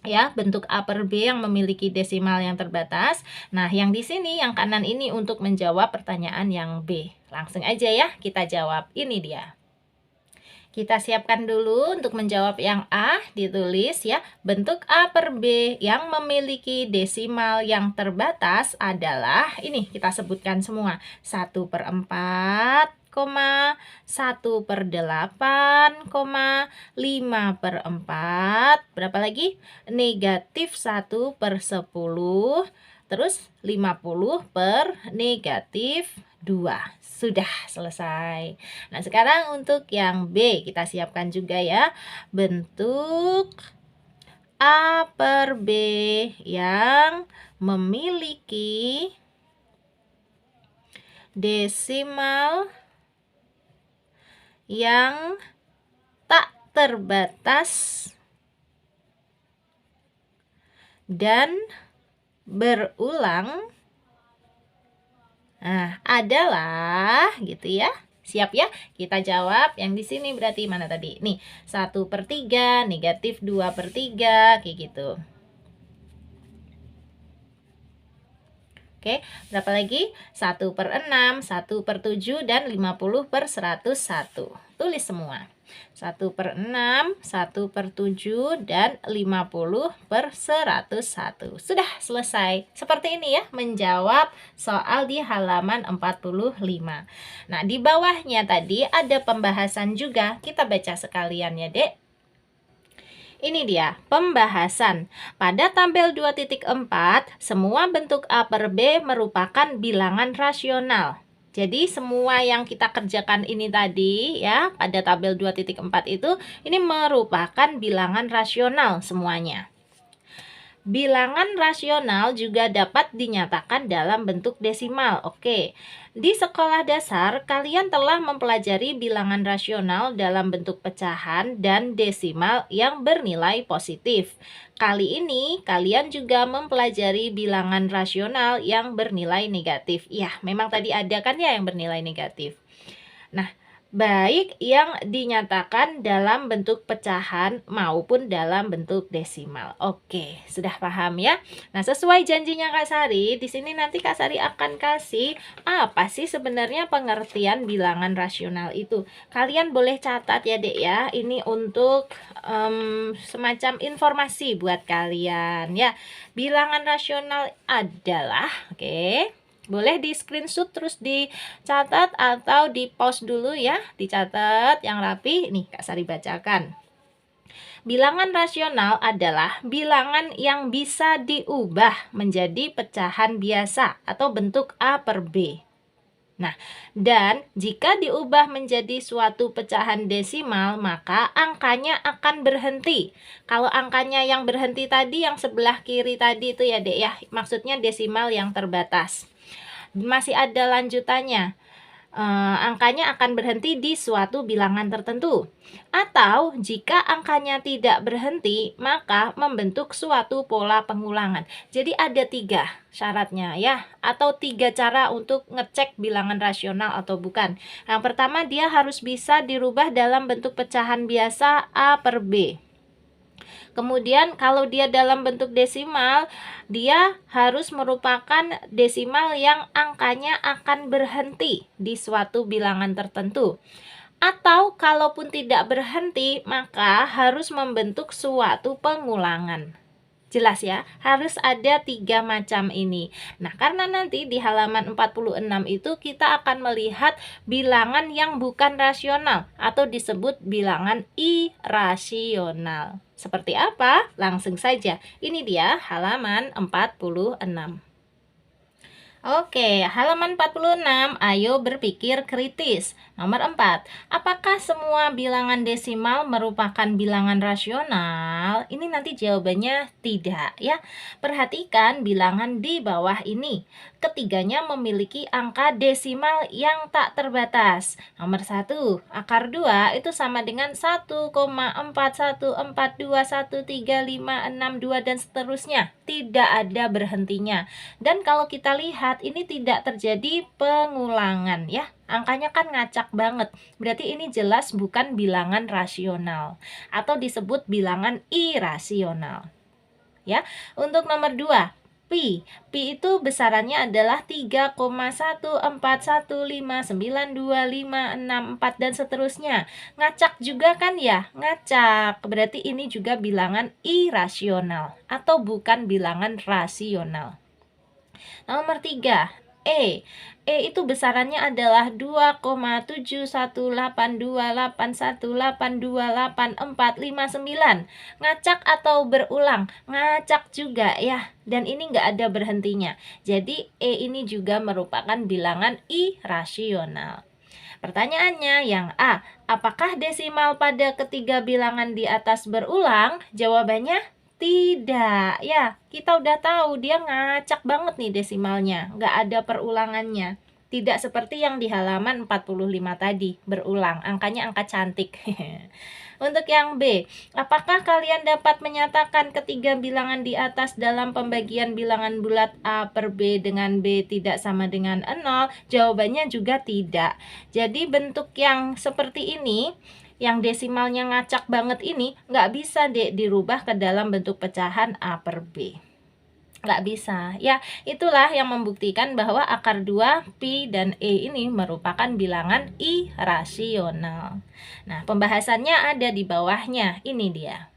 A: ya, bentuk A per B yang memiliki desimal yang terbatas. Nah, yang di sini yang kanan ini untuk menjawab pertanyaan yang B. Langsung aja ya kita jawab. Ini dia. Kita siapkan dulu untuk menjawab yang A, ditulis ya. Bentuk A per B yang memiliki desimal yang terbatas adalah, ini kita sebutkan semua, 1/4, 1/8, 5/4, berapa lagi? Negatif 1/10, terus 50/-2. Sudah selesai. Nah, sekarang untuk yang B kita siapkan juga ya. Bentuk A per B yang memiliki desimal yang tak terbatas dan berulang adalah gitu ya. Siap ya? Kita jawab yang di sini berarti mana tadi? Nih, 1/3, negatif 2/3, kayak gitu. Oke, berapa lagi? 1/6, 1/7, dan 50/101. Tulis semua. 1/6, 1/7, dan 50/101. Sudah selesai. Seperti ini ya, menjawab soal di halaman 45. Nah, di bawahnya tadi ada pembahasan juga. Kita baca sekalian ya, Dek. Ini dia pembahasan. Pada tabel 2.4, semua bentuk A per B merupakan bilangan rasional. Jadi semua yang kita kerjakan ini tadi ya pada tabel 2.4 itu ini merupakan bilangan rasional semuanya. Bilangan rasional juga dapat dinyatakan dalam bentuk desimal. Oke, di sekolah dasar kalian telah mempelajari bilangan rasional dalam bentuk pecahan dan desimal yang bernilai positif. Kali ini kalian juga mempelajari bilangan rasional yang bernilai negatif. Ya, memang tadi ada kan ya yang bernilai negatif. Nah, baik yang dinyatakan dalam bentuk pecahan maupun dalam bentuk desimal. Oke, sudah paham ya? Nah, sesuai janjinya Kak Sari, di sini nanti Kak Sari akan kasih apa sih sebenarnya pengertian bilangan rasional itu. Kalian boleh catat ya, Dek ya. Ini untuk semacam informasi buat kalian ya. Bilangan rasional adalah, oke. Boleh di screenshot terus dicatat atau di pause dulu ya, dicatat yang rapi. Nih Kak Sari bacakan. Bilangan rasional adalah bilangan yang bisa diubah menjadi pecahan biasa atau bentuk A per B. Nah, dan jika diubah menjadi suatu pecahan desimal, maka angkanya akan berhenti. Kalau angkanya yang berhenti tadi, yang sebelah kiri tadi itu ya Dek ya, maksudnya desimal yang terbatas. Masih ada lanjutannya. Angkanya akan berhenti di suatu bilangan tertentu. Atau jika angkanya tidak berhenti, maka membentuk suatu pola pengulangan. Jadi ada 3 syaratnya ya, atau 3 cara untuk ngecek bilangan rasional atau bukan. Yang pertama, dia harus bisa dirubah dalam bentuk pecahan biasa A per B. Kemudian kalau dia dalam bentuk desimal, dia harus merupakan desimal yang angkanya akan berhenti di suatu bilangan tertentu. Atau kalaupun tidak berhenti, maka harus membentuk suatu pengulangan. Jelas ya, harus ada 3 macam ini. Nah, karena nanti di halaman 46 itu kita akan melihat bilangan yang bukan rasional atau disebut bilangan irasional. Seperti apa? Langsung saja. Ini dia halaman 46. Oke, halaman 46, ayo berpikir kritis. Nomor 4, apakah semua bilangan desimal merupakan bilangan rasional? Ini nanti jawabannya tidak ya. Perhatikan bilangan di bawah ini. Ketiganya memiliki angka desimal yang tak terbatas. Nomor 1, akar 2 itu sama dengan 1,4142135662 dan seterusnya. Tidak ada berhentinya. Dan kalau kita lihat ini tidak terjadi pengulangan ya. Angkanya kan ngacak banget. Berarti ini jelas bukan bilangan rasional atau disebut bilangan irasional. Ya. Untuk nomor 2, pi itu besarannya adalah 3,141592564 dan seterusnya. Ngacak juga kan ya? Ngacak. Berarti ini juga bilangan irasional atau bukan bilangan rasional. Nomor 3, itu besarannya adalah 2,718281828459. Ngacak atau berulang? Ngacak juga ya. Dan ini nggak ada berhentinya. Jadi ini juga merupakan bilangan irasional. Pertanyaannya yang A, apakah desimal pada ketiga bilangan di atas berulang? Jawabannya tidak, ya kita udah tahu dia ngacak banget nih desimalnya, nggak ada perulangannya. Tidak seperti yang di halaman 45 tadi, berulang, angkanya angka cantik. Untuk yang B, apakah kalian dapat menyatakan ketiga bilangan di atas dalam pembagian bilangan bulat A per B dengan B tidak sama dengan 0? Jawabannya juga tidak. Jadi bentuk yang seperti ini, yang desimalnya ngacak banget ini nggak bisa dirubah ke dalam bentuk pecahan A per B. Nggak bisa. Ya, itulah yang membuktikan bahwa akar 2, pi, dan e ini merupakan bilangan irasional. Nah, pembahasannya ada di bawahnya. Ini dia.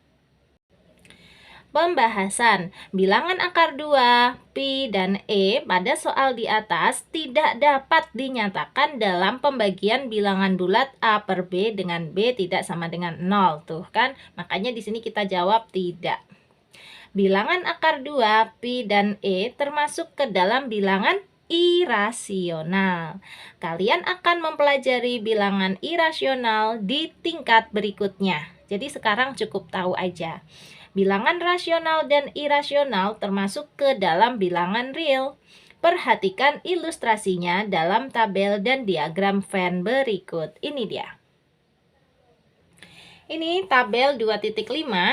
A: Pembahasan bilangan akar 2, pi, dan e pada soal di atas tidak dapat dinyatakan dalam pembagian bilangan bulat A per B dengan B tidak sama dengan 0. Tuh kan, makanya di sini kita jawab tidak. Bilangan akar 2, pi, dan e termasuk ke dalam bilangan irasional. Kalian akan mempelajari bilangan irasional di tingkat berikutnya. Jadi sekarang cukup tahu aja. Bilangan rasional dan irasional termasuk ke dalam bilangan real. Perhatikan ilustrasinya dalam tabel dan diagram Venn berikut. Ini dia. Ini tabel 2.5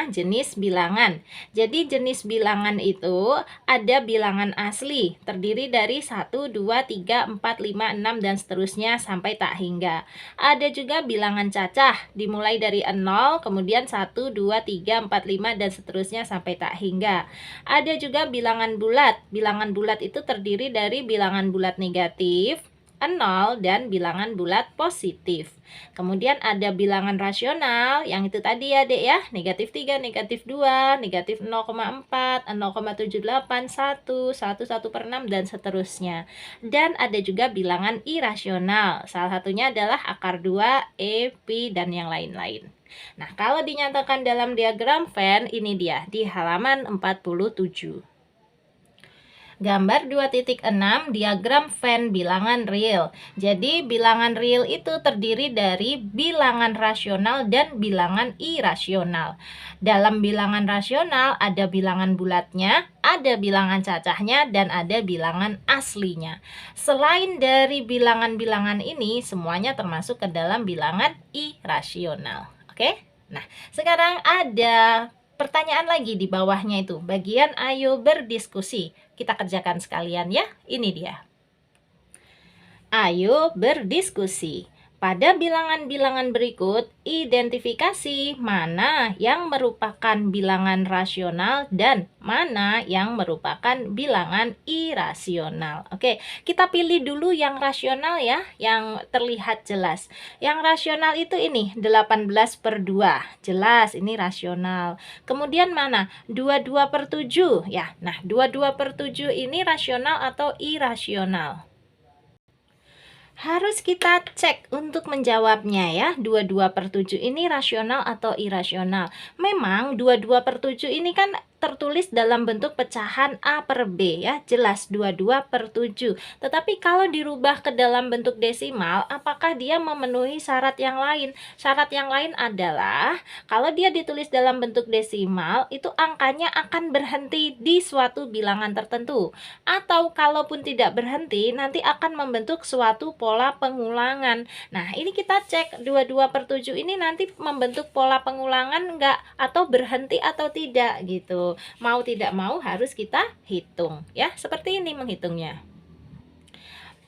A: jenis bilangan. Jadi jenis bilangan itu ada bilangan asli, terdiri dari 1, 2, 3, 4, 5, 6, dan seterusnya sampai tak hingga. Ada juga bilangan cacah, dimulai dari 0, kemudian 1, 2, 3, 4, 5, dan seterusnya sampai tak hingga. Ada juga bilangan bulat. Bilangan bulat itu terdiri dari bilangan bulat negatif, 0, dan bilangan bulat positif. Kemudian ada bilangan rasional, yang itu tadi ya dek ya, negatif 3, negatif 2, negatif 0,4, 0,78, 1, 1/6, dan seterusnya. Dan ada juga bilangan irasional, salah satunya adalah akar 2, e, pi, dan yang lain-lain. Nah, kalau dinyatakan dalam diagram Venn, ini dia, di halaman 47. Gambar 2.6 diagram Venn bilangan real. Jadi bilangan real itu terdiri dari bilangan rasional dan bilangan irasional. Dalam bilangan rasional ada bilangan bulatnya, ada bilangan cacahnya, dan ada bilangan aslinya. Selain dari bilangan-bilangan ini, semuanya termasuk ke dalam bilangan irasional. Oke? Nah, sekarang ada pertanyaan lagi di bawahnya itu, bagian ayo berdiskusi. Kita kerjakan sekalian ya, ini dia. Ayo berdiskusi. Pada bilangan-bilangan berikut, identifikasi mana yang merupakan bilangan rasional dan mana yang merupakan bilangan irasional. Oke, kita pilih dulu yang rasional ya, yang terlihat jelas. Yang rasional itu ini, 18/2. Jelas, ini rasional. Kemudian mana? 22/7 ya. Nah, 22/7 ini rasional atau irasional? Harus kita cek untuk menjawabnya ya. 22/7 ini rasional atau irasional? Memang 22/7 ini kan tertulis dalam bentuk pecahan A per B ya, jelas 22/7. Tetapi kalau dirubah ke dalam bentuk desimal, apakah dia memenuhi syarat yang lain? Syarat yang lain adalah kalau dia ditulis dalam bentuk desimal, itu angkanya akan berhenti di suatu bilangan tertentu. Atau kalaupun tidak berhenti, nanti akan membentuk suatu pola pengulangan. Nah, ini kita cek 22/7 ini nanti membentuk pola pengulangan enggak, atau berhenti atau tidak gitu. Mau tidak mau harus kita hitung ya. Seperti ini menghitungnya.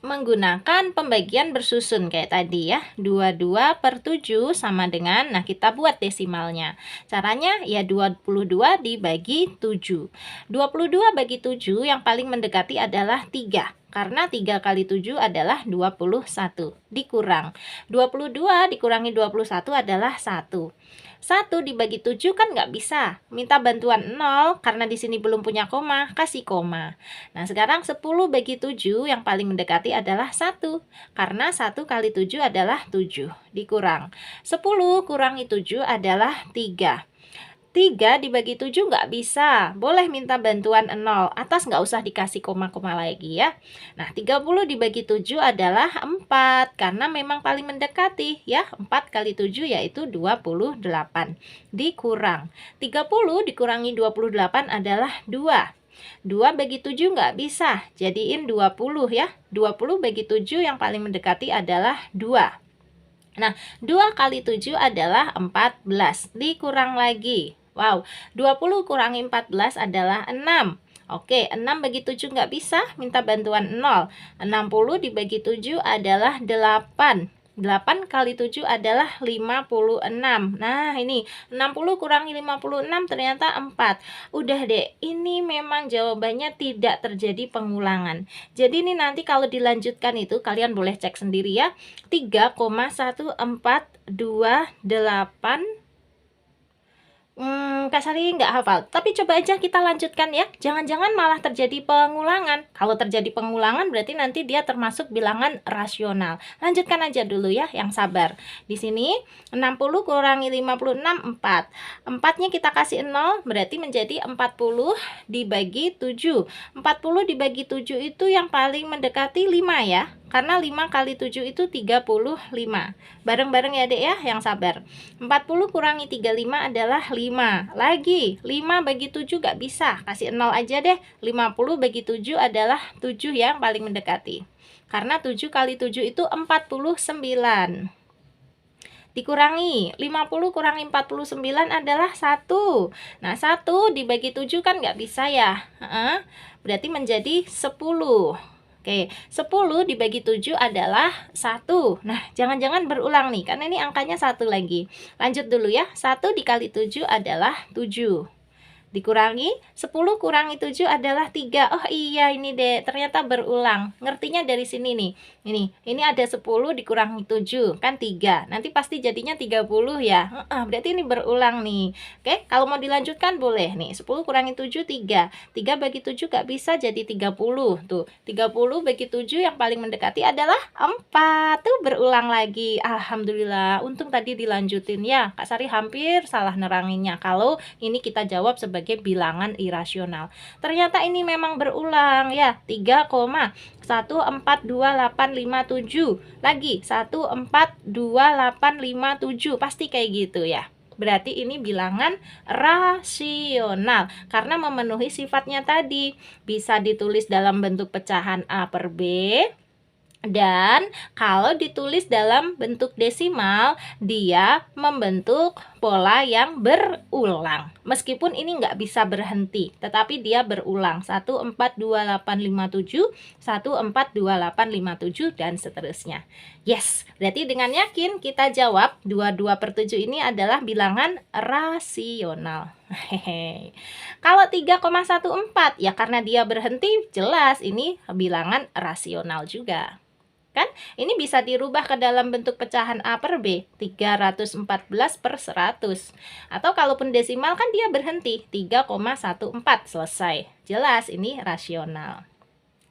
A: Menggunakan pembagian bersusun kayak tadi ya. 22/7 sama dengan, nah kita buat desimalnya. Caranya ya 22 dibagi 7. 22 bagi 7 yang paling mendekati adalah 3. Karena 3 kali 7 adalah 21. Dikurang 22 dikurangi 21 adalah 1. 1 dibagi 7 kan nggak bisa. Minta bantuan 0 karena di sini belum punya koma, kasih koma. Nah, sekarang 10 bagi 7 yang paling mendekati adalah 1. Karena 1 kali 7 adalah 7. Dikurang 10 kurangi 7 adalah 3. 3 dibagi 7 nggak bisa. Boleh minta bantuan 0. Atas nggak usah dikasih koma-koma lagi ya. Nah, 30 dibagi 7 adalah 4. Karena memang paling mendekati ya. 4 kali 7 yaitu 28. Dikurang 30 dikurangi 28 adalah 2. 2 bagi 7 nggak bisa. Jadiin 20 ya. 20 bagi 7 yang paling mendekati adalah 2. Nah, 2 kali 7 adalah 14. Dikurang lagi. Wow, 20 kurangi 14 adalah 6. Oke, 6 bagi 7 nggak bisa, minta bantuan 0. 60 dibagi 7 adalah 8. 8 kali 7 adalah 56. Nah, ini 60 kurangi 56 ternyata 4. Udah deh, ini memang jawabannya tidak terjadi pengulangan. Jadi ini nanti kalau dilanjutkan itu kalian boleh cek sendiri ya. 3,1428. Kak Sari nggak hafal, tapi coba aja kita lanjutkan ya. Jangan-jangan malah terjadi pengulangan. Kalau terjadi pengulangan berarti nanti dia termasuk bilangan rasional. Lanjutkan aja dulu ya, yang sabar. Di sini 60 kurangi 56, 4. 4-nya kita kasih 0, berarti menjadi 40 dibagi 7. 40 dibagi 7 itu yang paling mendekati 5 ya. Karena 5 kali 7 itu 35. Bareng-bareng ya dek ya, yang sabar. 40 kurangi 35 adalah 5. Lagi, 5 bagi 7 gak bisa. Kasih 0 aja deh. 50 bagi 7 adalah 7 yang paling mendekati. Karena 7 kali 7 itu 49. Dikurangi 50 kurangi 49 adalah 1. Nah, 1 dibagi 7 kan nggak bisa ya. Berarti menjadi 10. Oke, 10 dibagi 7 adalah 1. Nah, jangan-jangan berulang nih, karena ini angkanya 1 lagi. Lanjut dulu ya, 1 dikali 7 adalah 7. Dikurangi 10 kurangi 7 adalah 3. Oh iya, ini deh, ternyata berulang. Ngertinya dari sini nih. Ini ada 10 dikurangi 7 kan 3. Nanti pasti jadinya 30 ya. Berarti ini berulang nih. Oke, kalau mau dilanjutkan boleh nih. 10 kurangi 7 3. 3 bagi 7 gak bisa, jadi 30. Tuh, 30 bagi 7 yang paling mendekati adalah 4. Tuh berulang lagi. Alhamdulillah. Untung tadi dilanjutin ya. Kak Sari hampir salah neranginnya kalau ini kita jawab sebagai bilangan irasional. Ternyata ini memang berulang ya. 3,142857. Lagi 142857. Pasti kayak gitu ya. Berarti ini bilangan rasional karena memenuhi sifatnya tadi. Bisa ditulis dalam bentuk pecahan A per B. Dan kalau ditulis dalam bentuk desimal, dia membentuk pola yang berulang. Meskipun ini nggak bisa berhenti, tetapi dia berulang. 1, 4, 2, 8, 5, 7, 1, 4, 2, 8, 5, 7, dan seterusnya. Yes, berarti dengan yakin kita jawab 22/7 ini adalah bilangan rasional. Hehehe. Kalau 3,14 ya karena dia berhenti, jelas ini bilangan rasional juga. Kan? Ini bisa dirubah ke dalam bentuk pecahan A per B, 314/100. Atau kalaupun desimal kan dia berhenti, 3,14, selesai. Jelas ini rasional.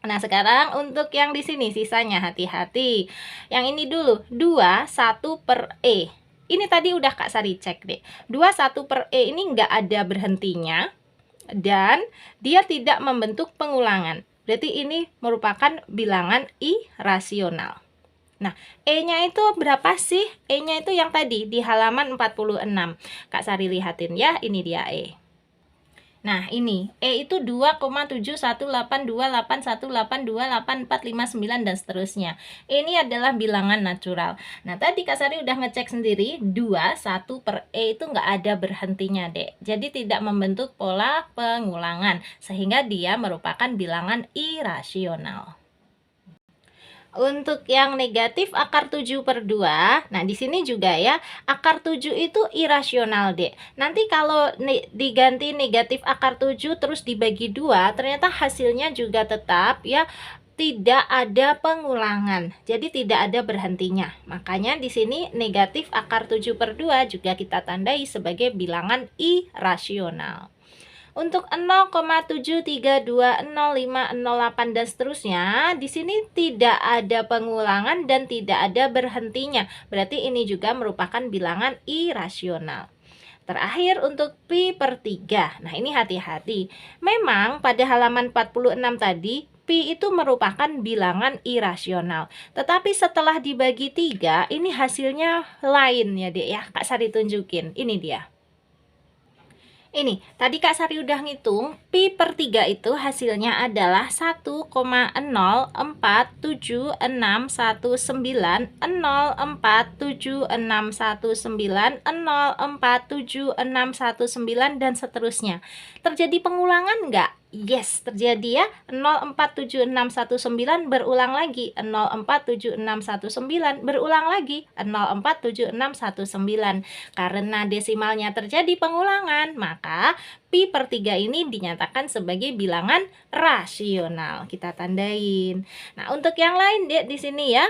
A: Nah, sekarang untuk yang di sini sisanya hati-hati. Yang ini dulu, 21/E. Ini tadi udah Kak Sari cek deh. 21/E ini nggak ada berhentinya dan dia tidak membentuk pengulangan. Berarti ini merupakan bilangan irasional. Nah, E-nya itu berapa sih? E-nya itu yang tadi di halaman 46. Kak Sari lihatin ya, ini dia E. Nah, ini E itu 2,7182818282459 dan seterusnya. Ini adalah bilangan natural. Nah, tadi Kak Sari udah ngecek sendiri, 21/E itu nggak ada berhentinya, Dek. Jadi tidak membentuk pola pengulangan, sehingga dia merupakan bilangan irasional. Untuk yang negatif akar 7/2, nah di sini juga ya, akar 7 itu irasional, Dek. Nanti kalau diganti negatif akar 7 terus dibagi 2, ternyata hasilnya juga tetap ya tidak ada pengulangan. Jadi tidak ada berhentinya. Makanya di sini negatif akar 7/2 juga kita tandai sebagai bilangan irasional. Untuk 0,7320508 dan seterusnya, di sini tidak ada pengulangan dan tidak ada berhentinya. Berarti ini juga merupakan bilangan irasional. Terakhir untuk pi per 3. Nah, ini hati-hati. Memang pada halaman 46 tadi, pi itu merupakan bilangan irasional. Tetapi setelah dibagi 3, ini hasilnya lain ya, Dek ya. Kak Sari tunjukin. Ini dia. Ini, tadi Kak Sari udah ngitung, pi per 3 itu hasilnya adalah 1,047619047619047619 dan seterusnya. Terjadi pengulangan nggak? Yes, terjadi ya. 0,47619 berulang lagi, 0,47619 berulang lagi, 0,47619. Karena desimalnya terjadi pengulangan, maka pi per 3 ini dinyatakan sebagai bilangan rasional. Kita tandain. Nah, untuk yang lain Dek di sini ya,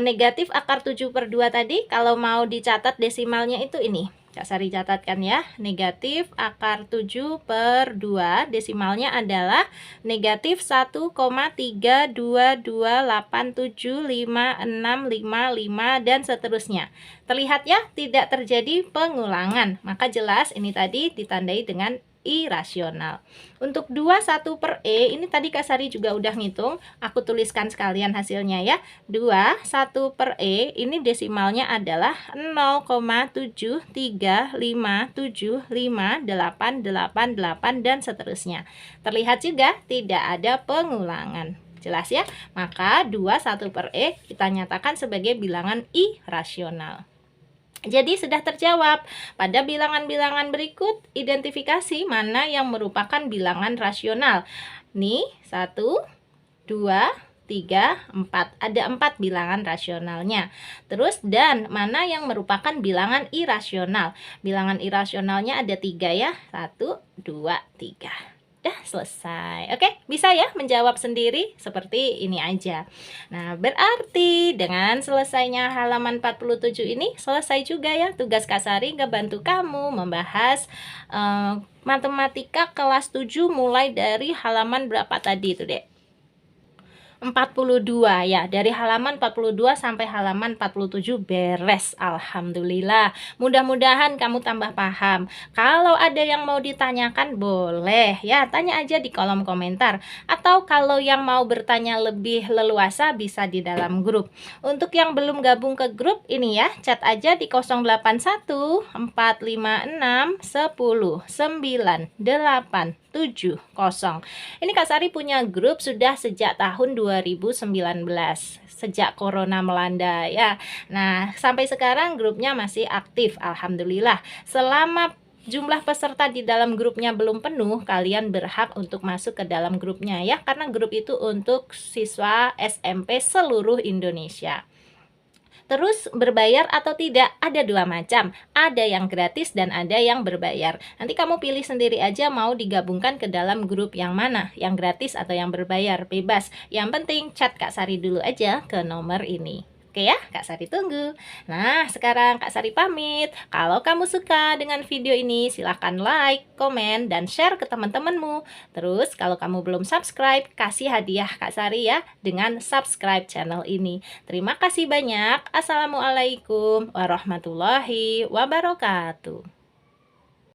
A: negatif akar 7/2 tadi kalau mau dicatat desimalnya itu ini. Kak Sari catatkan ya, negatif akar 7/2 desimalnya adalah negatif 1,322875655 dan seterusnya. Terlihat ya, tidak terjadi pengulangan, maka jelas ini tadi ditandai dengan irasional. Untuk 21/E ini tadi Kak Sari juga udah ngitung, aku tuliskan sekalian hasilnya ya. 21/E ini desimalnya adalah 0,735758888 dan seterusnya. Terlihat juga tidak ada pengulangan. Jelas ya? Maka 21/E kita nyatakan sebagai bilangan irasional. Jadi sudah terjawab. Pada bilangan-bilangan berikut, identifikasi mana yang merupakan bilangan rasional. Nih, 1, 2, 3, 4. Ada 4 bilangan rasionalnya. Terus, dan mana yang merupakan bilangan irasional. Bilangan irasionalnya ada 3 ya. 1, 2, 3. Dah selesai. Oke, bisa ya menjawab sendiri seperti ini aja. Nah, berarti dengan selesainya halaman 47 ini selesai juga ya tugas Kak Sari ngebantu kamu membahas matematika kelas 7 mulai dari halaman berapa tadi itu, Dek? 42 ya, dari halaman 42 sampai halaman 47 beres. Alhamdulillah. Mudah-mudahan kamu tambah paham. Kalau ada yang mau ditanyakan boleh ya, tanya aja di kolom komentar. Atau kalau yang mau bertanya lebih leluasa bisa di dalam grup. Untuk yang belum gabung ke grup ini ya, chat aja di 081 456 10 9 8 080. Ini Kak Sari punya grup sudah sejak tahun 2019, sejak corona melanda ya. Nah, sampai sekarang grupnya masih aktif, alhamdulillah. Selama jumlah peserta di dalam grupnya belum penuh, kalian berhak untuk masuk ke dalam grupnya ya, karena grup itu untuk siswa SMP seluruh Indonesia. Terus berbayar atau tidak, ada dua macam, ada yang gratis dan ada yang berbayar. Nanti kamu pilih sendiri aja mau digabungkan ke dalam grup yang mana, yang gratis atau yang berbayar, bebas. Yang penting chat Kak Sari dulu aja ke nomor ini. Oke ya, Kak Sari tunggu. Nah, sekarang Kak Sari pamit. Kalau kamu suka dengan video ini, silahkan like, komen, dan share ke teman-temanmu. Terus, kalau kamu belum subscribe, kasih hadiah Kak Sari ya, dengan subscribe channel ini. Terima kasih banyak. Assalamualaikum warahmatullahi wabarakatuh.